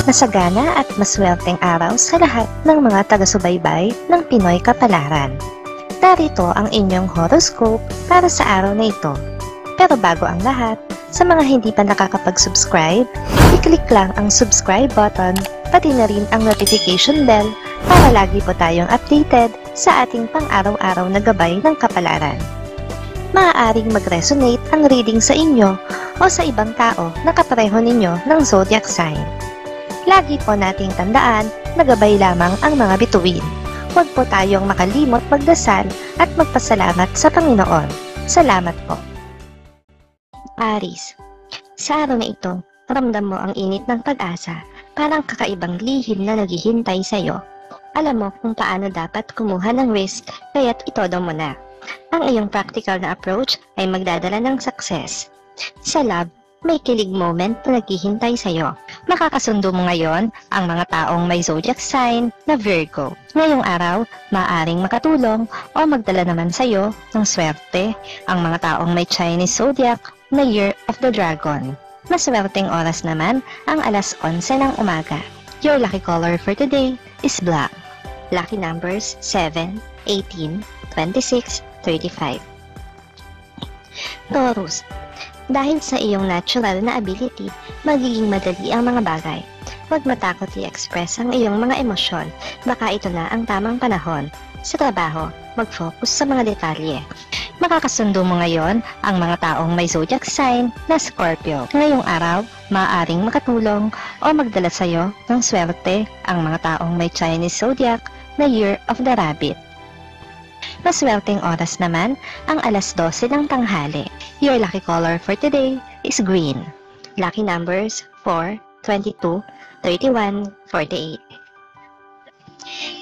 Masagana at maswerteng araw sa lahat ng mga taga-subaybay ng Pinoy Kapalaran. Narito ang inyong horoscope para sa araw na ito. Pero bago ang lahat, sa mga hindi pa nakakapag-subscribe, i-click lang ang subscribe button, pati na rin ang notification bell para lagi po tayong updated sa ating pang-araw-araw na gabay ng kapalaran. Maaaring mag-resonate ang reading sa inyo o sa ibang tao na kapareho ninyo ng zodiac sign. Lagi po nating tandaan na gabay lamang ang mga bituin. Huwag po tayong makalimot magdasal at magpasalamat sa Panginoon. Salamat po. Aries, sa araw na ito, ramdam mo ang init ng pag-asa, parang kakaibang lihim na naghihintay sa iyo. Alam mo kung paano dapat kumuha ng risk, kaya't itodo mo na. Ang iyong practical na approach ay magdadala ng success. Sa love, may kilig moment na naghihintay sa iyo. Makakasundo mo ngayon ang mga taong may zodiac sign na Virgo. Ngayong araw, maaaring makatulong o magdala naman sa iyo ng swerte ang mga taong may Chinese zodiac na Year of the Dragon. Maswerteng oras naman ang alas 11 ng umaga. Your lucky color for today is black. Lucky numbers 7, 18, 26, 35. Taurus, dahil sa iyong natural na ability, magiging madali ang mga bagay. Huwag matakot i-express ang iyong mga emosyon, baka ito na ang tamang panahon. Sa trabaho, mag-focus sa mga detalye. Makakasundo mo ngayon ang mga taong may zodiac sign na Scorpio. Ngayong araw, maaaring makatulong o magdala sa iyo ng swerte ang mga taong may Chinese zodiac na Year of the Rabbit. Maswerteng oras naman ang alas 12 ng tanghali. Your lucky color for today is green. Lucky numbers 4, 22, 31, 48.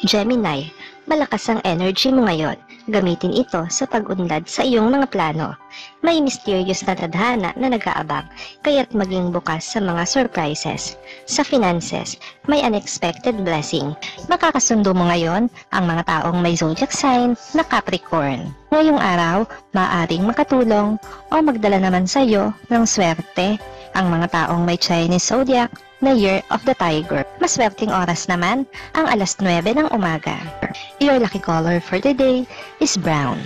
Gemini, malakas ang energy mo ngayon. Gamitin ito sa pag-unlad sa iyong mga plano. May mysterious na tadhana na nag-aabang, kaya't maging bukas sa mga surprises. Sa finances, may unexpected blessing. Makakasundo mo ngayon ang mga taong may zodiac sign na Capricorn. Ngayong araw, maaaring makatulong o magdala naman sa iyo ng swerte ang mga taong may Chinese zodiac na Year of the Tiger. Maswerteng oras naman ang alas 9 ng umaga. Your lucky color for today is brown.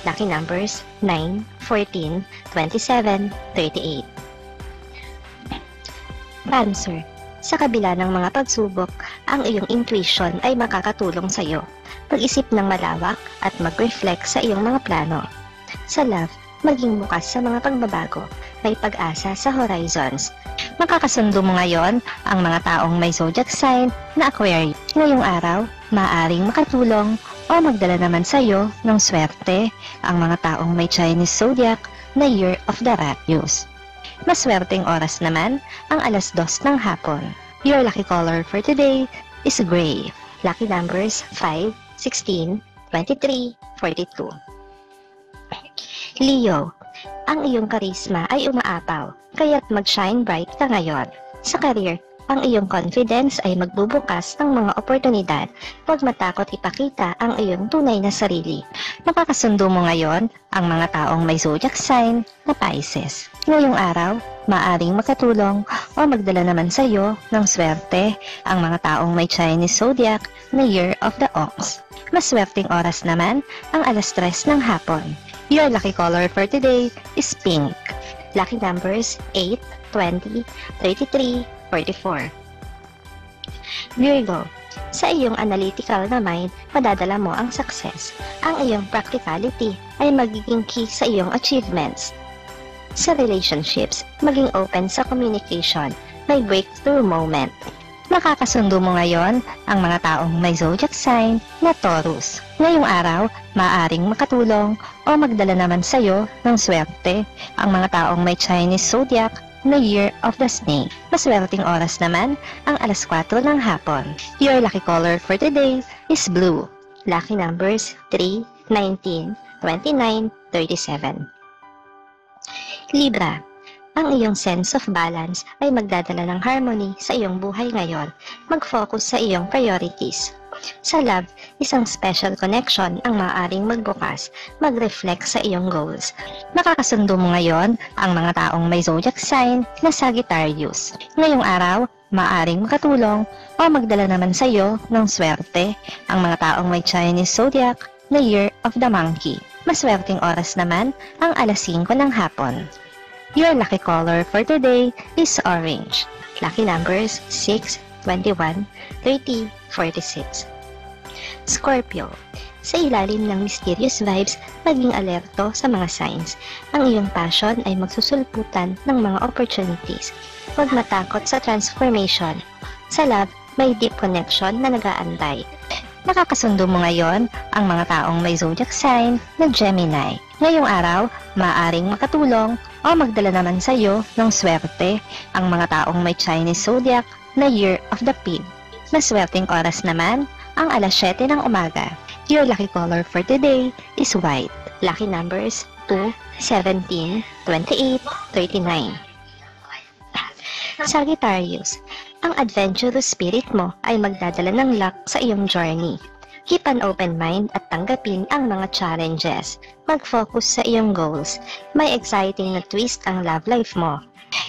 Lucky numbers 9, 14, 27, 38. Cancer, sa kabila ng mga pagsubok, ang iyong intuition ay makakatulong sa iyo. Mag-isip ng malawak at mag-reflect sa iyong mga plano. Sa love, maging bukas sa mga pagbabago. May pag-asa sa horizons. Makakasundo mo ngayon ang mga taong may zodiac sign na Aquarius. Ngayong araw, maaaring makatulong o magdala naman sa iyo ng swerte ang mga taong may Chinese zodiac na Year of the Rat. Maswerteng oras naman ang alas 2 ng hapon. Your lucky color for today is gray. Lucky numbers 5, 16, 23, 42. Leo, ang iyong karisma ay umaapaw, kaya't mag-shine bright ka ngayon. Sa career, ang iyong confidence ay magbubukas ng mga oportunidad. Huwag matakot ipakita ang iyong tunay na sarili. Makakasundo mo ngayon ang mga taong may zodiac sign na Pisces. Ngayong araw, maaring makatulong o magdala naman sa iyo ng swerte ang mga taong may Chinese zodiac na Year of the Ox. Maswerteng oras naman ang alas 3 ng hapon. Your lucky color for today is pink. Lucky numbers 8, 20, 33, 44. Virgo, sa iyong analytical na mind, madadala mo ang success. Ang iyong practicality ay magiging key sa iyong achievements. Sa relationships, maging open sa communication. May breakthrough moment. Makakasundo mo ngayon ang mga taong may zodiac sign na Taurus. Ngayong araw, maaaring makatulong o magdala naman sa iyo ng swerte ang mga taong may Chinese zodiac na Year of the Snake. Maswerteng oras naman ang alas 4 ng hapon. Your lucky color for today is blue. Lucky numbers 3, 19, 29, 37. Libra, ang iyong sense of balance ay magdadala ng harmony sa iyong buhay ngayon. Mag-focus sa iyong priorities. Sa love, isang special connection ang maaaring magbukas, mag-reflect sa iyong goals. Makakasundo mo ngayon ang mga taong may zodiac sign na Sagittarius. Ngayong araw, maaring makatulong o magdala naman sa iyo ng swerte ang mga taong may Chinese zodiac na Year of the Monkey. Maswerteng oras naman ang alas 5 ng hapon. Your lucky color for today is orange. Lucky numbers 6, 21, 30, 46. Scorpio. Sa ilalim ng mysterious vibes, maging alerto sa mga signs. Ang iyong passion ay magsusulputan ng mga opportunities. Huwag matakot sa transformation. Sa love, may deep connection na nag-aantay. Nakakasundo mo ngayon ang mga taong may zodiac sign na Gemini. Ngayong araw, maaaring makatulong o magdala naman sa iyo ng swerte ang mga taong may Chinese zodiac na Year of the Pig. Maswerteng oras naman ang alas 7 ng umaga. Your lucky color for today is white. Lucky numbers 2, 17, 28, 39. Sagittarius, ang adventurous spirit mo ay magdadala ng luck sa iyong journey. Keep an open mind at tanggapin ang mga challenges. Mag-focus sa iyong goals. May exciting na twist ang love life mo.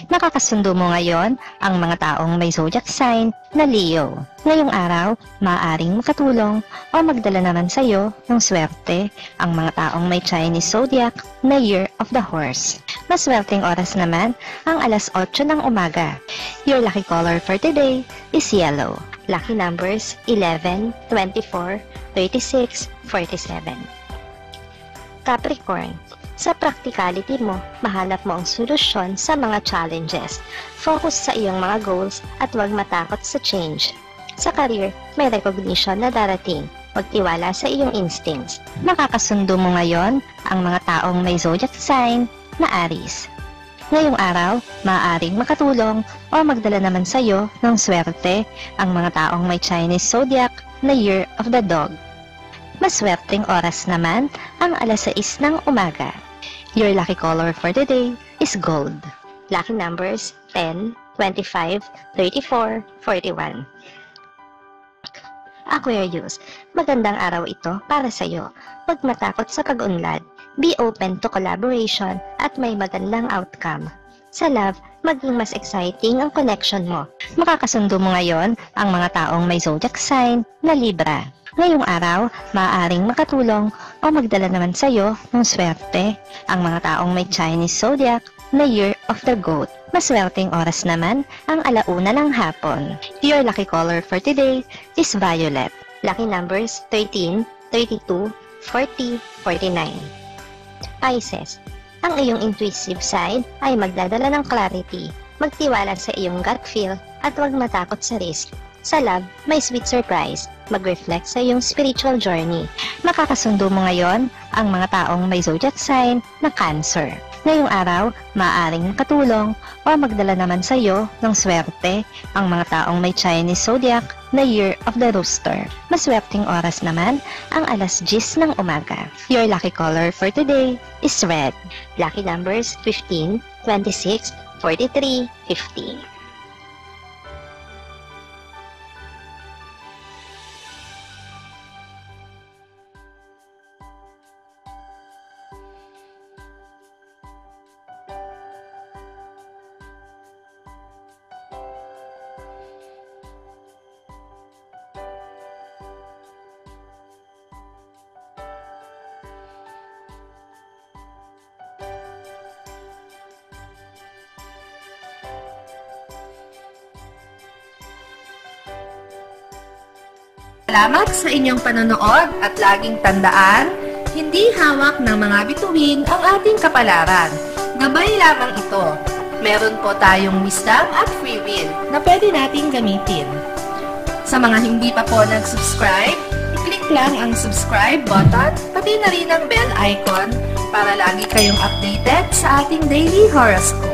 Nakakasundo mo ngayon ang mga taong may zodiac sign na Leo. Ngayong araw, maaaring makatulong o magdala naman sa iyo ng swerte ang mga taong may Chinese zodiac na Year of the Horse. Maswerteng oras naman ang alas 8 ng umaga. Your lucky color for today is yellow. Lucky numbers 11, 24, 36, 47. Capricorn, sa practicality mo, mahanap mo ang solusyon sa mga challenges. Focus sa iyong mga goals at huwag matakot sa change. Sa career, may recognition na darating. Magtiwala sa iyong instincts. Nakakasundo mo ngayon ang mga taong may zodiac sign na Aries. Ngayong araw, maaaring makatulong o magdala naman sa iyo ng swerte ang mga taong may Chinese zodiac na Year of the Dog. Maswerteng oras naman ang alas 6 ng umaga. Your lucky color for today is gold. Lucky numbers 10, 25, 34, 41. Aquarius, magandang araw ito para sa iyo. Huwag matakot sa pag-unlad. Be open to collaboration at may magandang outcome. Sa love, maging mas exciting ang connection mo. Makakasundo mo ngayon ang mga taong may zodiac sign na Libra. Ngayong araw, maaaring makatulong o magdala naman sa iyo ng swerte ang mga taong may Chinese zodiac na Year of the Goat. Maswerteng oras naman ang alauna ng hapon. Your lucky color for today is violet. Lucky numbers 13, 32, 40, 49. Pisces, ang iyong intuitive side ay magdadala ng clarity. Magtiwala sa iyong gut feel at huwag matakot sa risk. Sa love, may sweet surprise. Mag-reflect sa iyong spiritual journey. Makakasundo mo ngayon ang mga taong may zodiac sign na Cancer. Ngayong araw, maaaring makatulong o magdala naman sa iyo ng swerte ang mga taong may Chinese zodiac na Year of the Rooster. Maswerteng oras naman ang alas 10 ng umaga. Your lucky color for today is red. Lucky numbers 15, 26, 43, 50. Salamat sa inyong panonood at laging tandaan, hindi hawak ng mga bituin ang ating kapalaran. Gabay lamang ito. Meron po tayong wisdom at free will na pwede nating gamitin. Sa mga hindi pa po nag-subscribe, i-click lang ang subscribe button, pati na rin ang bell icon para lagi kayong updated sa ating daily horoscope.